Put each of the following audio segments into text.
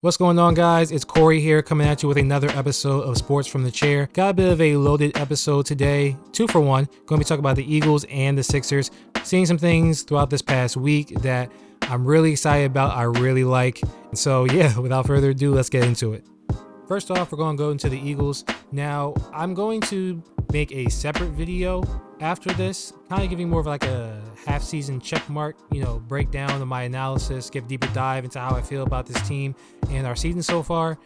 What's going on, guys? It's Corey here coming at you with another episode of Sports from the Chair. Got a bit of a loaded episode today, 2 for 1. Going to be talking about the Eagles and the Sixers. Seeing some things throughout this past week that I'm really excited about, I really like. So yeah, without further ado, let's get into it. First off, we're going to go into the Eagles. Now, I'm going to make a separate video after this, kind of giving more of like a half-season check mark, breakdown of my analysis, give a deeper dive into how I feel about this team and our season so far.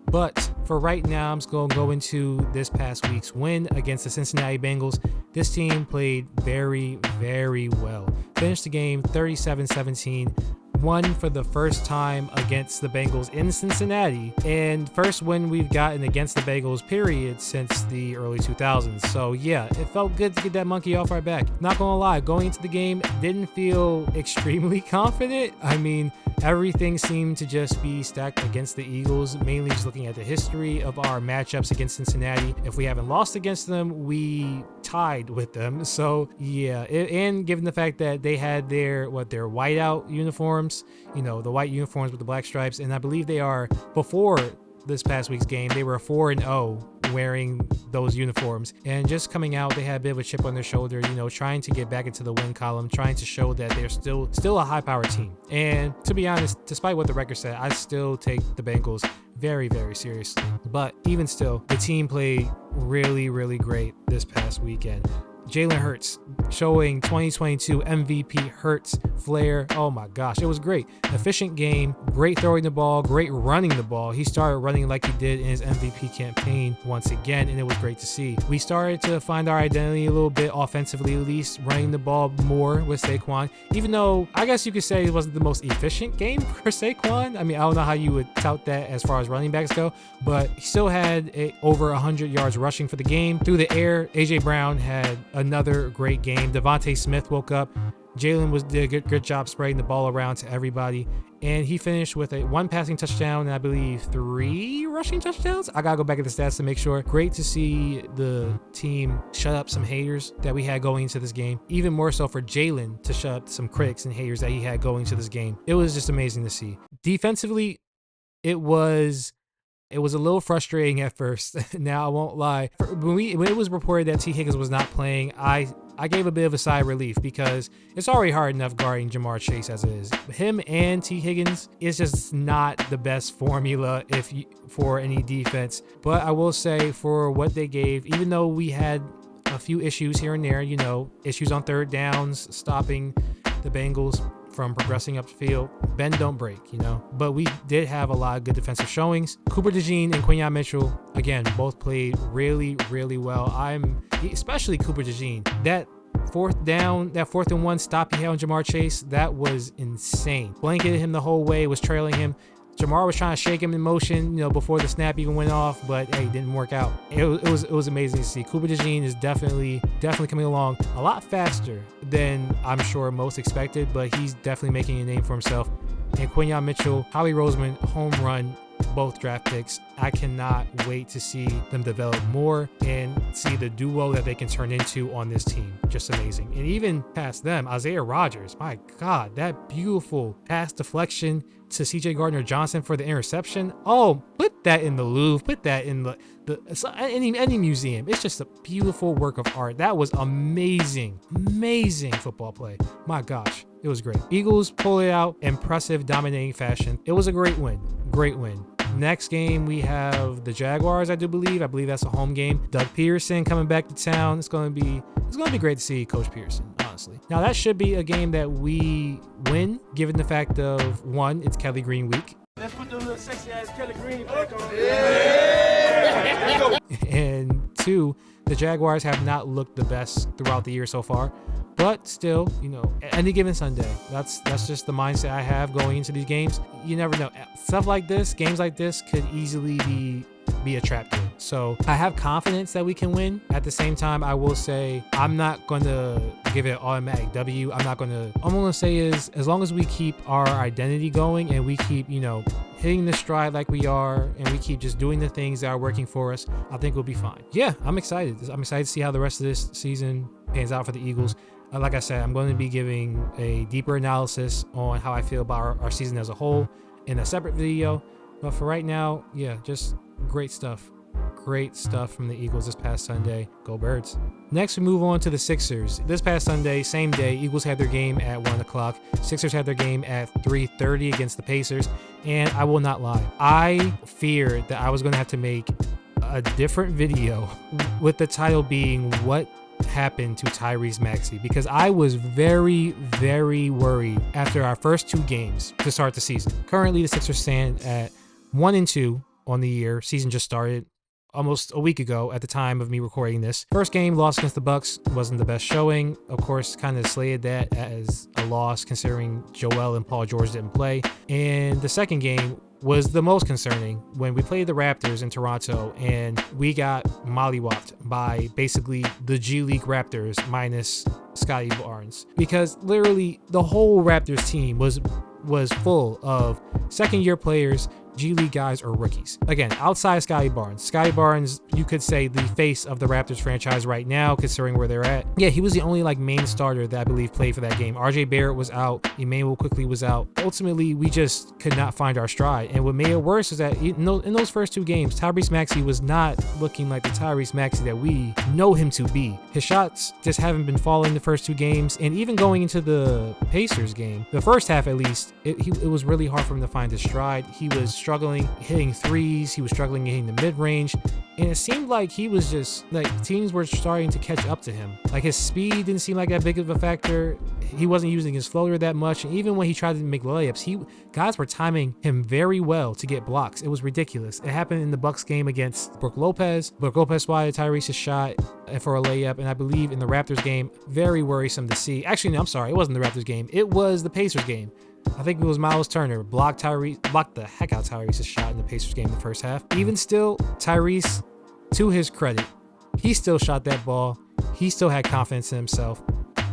But for right now, I'm just going to go into this past week's win against the Cincinnati Bengals. This team played very, very well. Finished the game 37-17. Won for the first time against the Bengals in Cincinnati, and first win we've gotten against the Bengals period since the early 2000s. So yeah, it felt good to get that monkey off our back. Not gonna lie, going into the game didn't feel extremely confident. I mean, everything seemed to just be stacked against the Eagles, mainly just looking at the history of our matchups against Cincinnati. If we haven't lost against them, we tied with them. So yeah, and given the fact that they had their whiteout uniforms, the white uniforms with the black stripes, and I believe they are, before this past week's game, they were 4-0 wearing those uniforms, and just coming out, they had a bit of a chip on their shoulder, trying to get back into the win column, trying to show that they're still a high-powered team. And to be honest, despite what the record said, I still take the Bengals very, very seriously. But even still, the team played really, really great this past weekend. Jalen Hurts showing 2022 MVP Hurts flair. Oh my gosh, it was great. Efficient game, great throwing the ball, great running the ball. He started running like he did in his MVP campaign once again, and it was great to see. We started to find our identity a little bit offensively, at least running the ball more with Saquon, even though I guess you could say it wasn't the most efficient game for Saquon. I mean, I don't know how you would tout that as far as running backs go, but he still had over 100 yards rushing for the game. Through the air, A.J. Brown had another great game. Devontae Smith woke up. Jalen did a good job spreading the ball around to everybody, and he finished with one passing touchdown and I believe 3 rushing touchdowns. I gotta go back at the stats to make sure. Great to see the team shut up some haters that we had going into this game. Even more so for Jalen to shut up some critics and haters that he had going into this game. It was just amazing to see. Defensively, it was a little frustrating at first. Now, I won't lie. When it was reported that T. Higgins was not playing, I gave a bit of a sigh of relief, because it's already hard enough guarding Jamar Chase as it is. Him and T. Higgins is just not the best formula for any defense. But I will say, for what they gave, even though we had a few issues here and there, issues on third downs, stopping the Bengals from progressing upfield, bend don't break, but we did have a lot of good defensive showings. Cooper DeJean and Quinyon Mitchell, again, both played really, really well. Especially Cooper DeJean, that fourth and 1 stop he had on Jamar Chase, that was insane. Blanketed him the whole way, was trailing him. Jamar was trying to shake him in motion, before the snap even went off, but hey, it didn't work out. It was amazing to see. Cooper DeJean is definitely coming along a lot faster than I'm sure most expected, but he's definitely making a name for himself. And Quinyon Mitchell, Howie Roseman, home run, both draft picks. I cannot wait to see them develop more and see the duo that they can turn into on this team. Just amazing. And even past them, Isaiah Rodgers, my God, that beautiful pass deflection to C.J. Gardner-Johnson for the interception. Oh, put that in the Louvre. Put that in any museum. It's just a beautiful work of art. That was amazing football play. My gosh, it was great. Eagles pull it out, impressive, dominating fashion. It was a great win. Next game, we have the Jaguars, I believe that's a home game. Doug Peterson coming back to town. It's going to be great to see Coach Peterson, honestly. Now, that should be a game that we win, given the fact of, 1, it's Kelly Green week. Let's put the little sexy ass Kelly Green back on. Yeah. And 2, the Jaguars have not looked the best throughout the year so far. But still, any given Sunday, that's just the mindset I have going into these games. You never know. Stuff like this, games like this could easily be a trap game. So I have confidence that we can win. At the same time, I will say I'm not going to give it an automatic W. I'm going to say is, as long as we keep our identity going and we keep, hitting the stride like we are, and we keep just doing the things that are working for us, I think we'll be fine. Yeah, I'm excited. I'm excited to see how the rest of this season pans out for the Eagles. Like I said, I'm going to be giving a deeper analysis on how I feel about our season as a whole in a separate video. But for right now, yeah, just great stuff. Great stuff from the Eagles this past Sunday. Go Birds. Next, we move on to the Sixers. This past Sunday, same day, Eagles had their game at 1 o'clock. Sixers had their game at 3:30 against the Pacers. And I will not lie, I feared that I was going to have to make a different video with the title being What Happened to Tyrese Maxey, because I was very, very worried after our first 2 games to start the season. Currently, the Sixers stand at 1-2 on the year. Season just started almost a week ago at the time of me recording this. First game, loss against the Bucks, wasn't the best showing. Of course, kind of slated that as a loss considering Joel and Paul George didn't play. And the second game was the most concerning when we played the Raptors in Toronto and we got mollywopped by basically the G League Raptors minus Scotty Barnes, because literally the whole Raptors team was full of second-year players, G League guys, or rookies. Again, outside Scotty Barnes. Scotty Barnes, you could say the face of the Raptors franchise right now, considering where they're at. Yeah, he was the only main starter that I believe played for that game. RJ Barrett was out. Emmanuel quickly was out. Ultimately, we just could not find our stride. And what made it worse is that in those first 2 games, Tyrese Maxey was not looking like the Tyrese Maxey that we know him to be. His shots just haven't been falling the first 2 games. And even going into the Pacers game, the first half at least, it was really hard for him to find his stride. He was struggling hitting threes. He was struggling hitting the mid-range. And it seemed like he was just teams were starting to catch up to him. His speed didn't seem like that big of a factor. He wasn't using his floater that much. And even when he tried to make layups, guys were timing him very well to get blocks. It was ridiculous. It happened in the Bucks game against Brook Lopez. Brook Lopez swatted Tyrese's shot for a layup. And I believe in the Raptors game, very worrisome to see. Actually, no, I'm sorry. It wasn't the Raptors game. It was the Pacers game. I think it was Miles Turner blocked the heck out Tyrese's shot in the Pacers game in the first half. Even still, Tyrese, to his credit, he still shot that ball. He still had confidence in himself.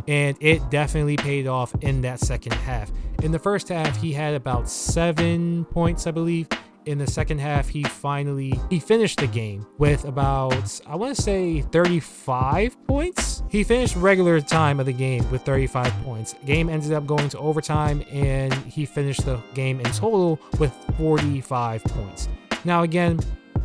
And it definitely paid off in that second half. In the first half, he had about 7 points, I believe. In the second half, he finished the game with about, I want to say 35 points. He finished regular time of the game with 35 points. Game ended up going to overtime, and he finished the game in total with 45 points. Now, again,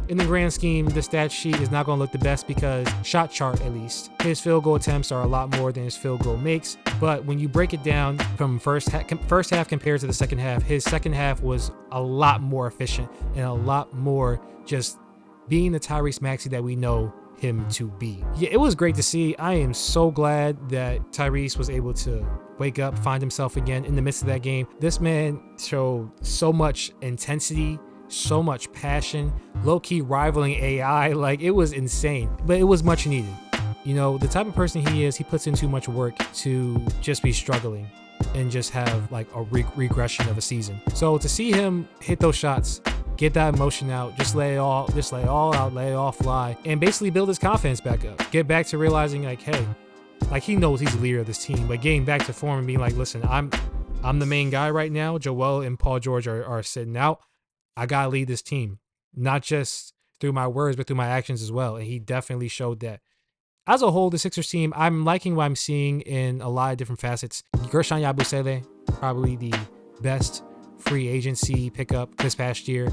in the grand scheme, the stat sheet is not going to look the best because shot chart, at least, his field goal attempts are a lot more than his field goal makes. But when you break it down from first half compared to the second half, his second half was a lot more efficient and a lot more just being the Tyrese Maxey that we know him to be. Yeah, it was great to see. I am so glad that Tyrese was able to wake up, find himself again in the midst of that game. This man showed so much intensity, so much passion, low-key rivaling AI. It was insane, but it was much needed. The type of person he is, he puts in too much work to just be struggling and just have a regression of a season. So to see him hit those shots, get that emotion out, just lay it all out, lay it all fly, and basically build his confidence back up. Get back to realizing hey, he knows he's the leader of this team, but getting back to form and being listen, I'm the main guy right now. Joel and Paul George are sitting out. I gotta lead this team, not just through my words, but through my actions as well. And he definitely showed that. As a whole, the Sixers team, I'm liking what I'm seeing in a lot of different facets. Gershon Yabusele, probably the best free agency pickup this past year.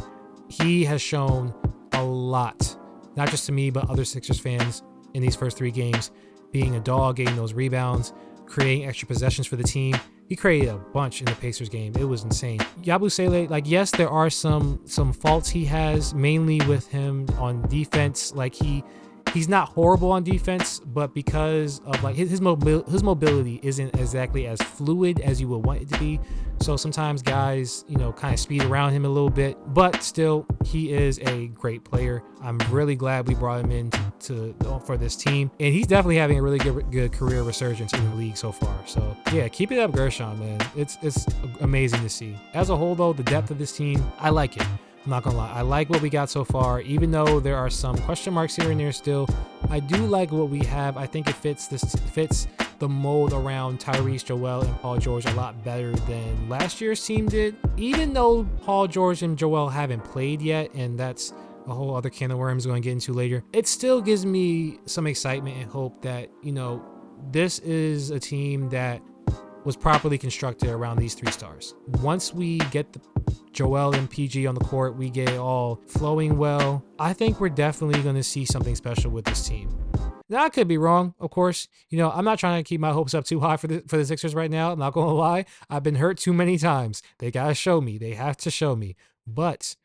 He has shown a lot, not just to me, but other Sixers fans in these first 3 games, being a dog, getting those rebounds, creating extra possessions for the team. He created a bunch in the Pacers game. It was insane. Yabusele, yes, there are some faults he has, mainly with him on defense. He's not horrible on defense, but because of his mobility isn't exactly as fluid as you would want it to be. So sometimes guys, kind of speed around him a little bit, but still, he is a great player. I'm really glad we brought him in for this team, and he's definitely having a really good career resurgence in the league so far. So yeah, keep it up, Gershon, man. It's amazing to see. As a whole, though, the depth of this team, I like it. I'm not gonna lie, I like what we got so far, even though there are some question marks here and there still. I do like what we have. I think it fits the mold around Tyrese, Joel, and Paul George a lot better than last year's team did. Even though Paul George and Joel haven't played yet, and that's a whole other can of worms we're going to get into later, it still gives me some excitement and hope that, this is a team that was properly constructed around these 3 stars. Once we get Joel and PG on the court, we get it all flowing well, I think we're definitely going to see something special with this team. Now, I could be wrong, of course. I'm not trying to keep my hopes up too high for the Sixers right now. I'm not going to lie. I've been hurt too many times. They got to show me. They have to show me. But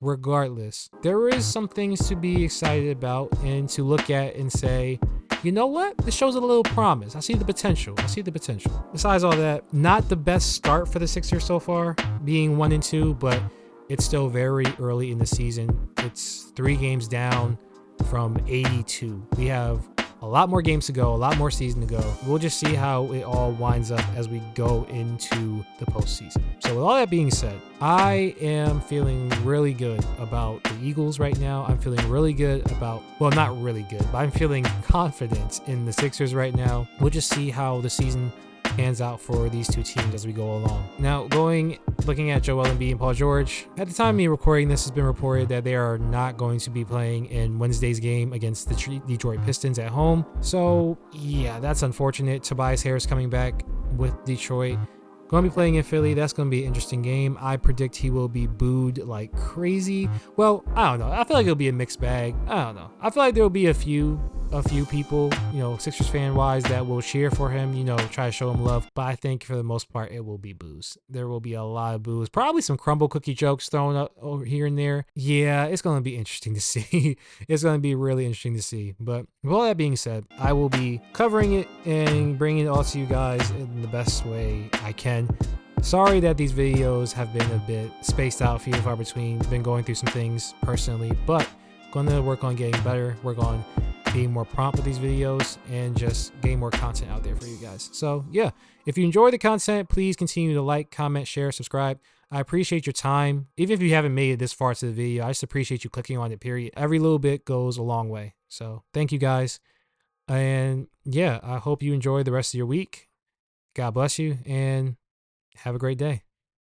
regardless, there is some things to be excited about and to look at and say, you know what? This shows a little promise. I see the potential. Besides all that, not the best start for the Sixers so far, being 1-2, but it's still very early in the season. It's 3 games down from 82. We have a lot more games to go, a lot more season to go. We'll just see how it all winds up as we go into the postseason. So with all that being said, I am feeling really good about the Eagles right now. I'm feeling really good about, well, not really good, but I'm feeling confident in the Sixers right now. We'll just see how the season pans out for these 2 teams as we go along. Now, looking at Joel Embiid and Paul George, at the time of me recording this, has been reported that they are not going to be playing in Wednesday's game against the Detroit Pistons at home. So yeah, that's unfortunate. Tobias Harris coming back with Detroit. Going to be playing in Philly. That's going to be an interesting game. I predict he will be booed like crazy. Well, I don't know. I feel like it'll be a mixed bag. I don't know. I feel like there will be a few people, Sixers fan wise, that will cheer for him, try to show him love. But I think for the most part, it will be boos. There will be a lot of boos. Probably some crumble cookie jokes thrown up over here and there. Yeah, it's going to be interesting to see. It's going to be really interesting to see. But with all that being said, I will be covering it and bringing it all to you guys in the best way I can. Sorry that these videos have been a bit spaced out, few and far between. Been going through some things personally, but going to work on getting better, work on being more prompt with these videos, and just getting more content out there for you guys. So yeah, if you enjoy the content, please continue to like, comment, share, subscribe. I appreciate your time. Even if you haven't made it this far to the video, I just appreciate you clicking on it, period. Every little bit goes a long way. So thank you guys. And yeah, I hope you enjoy the rest of your week. God bless you and have a great day.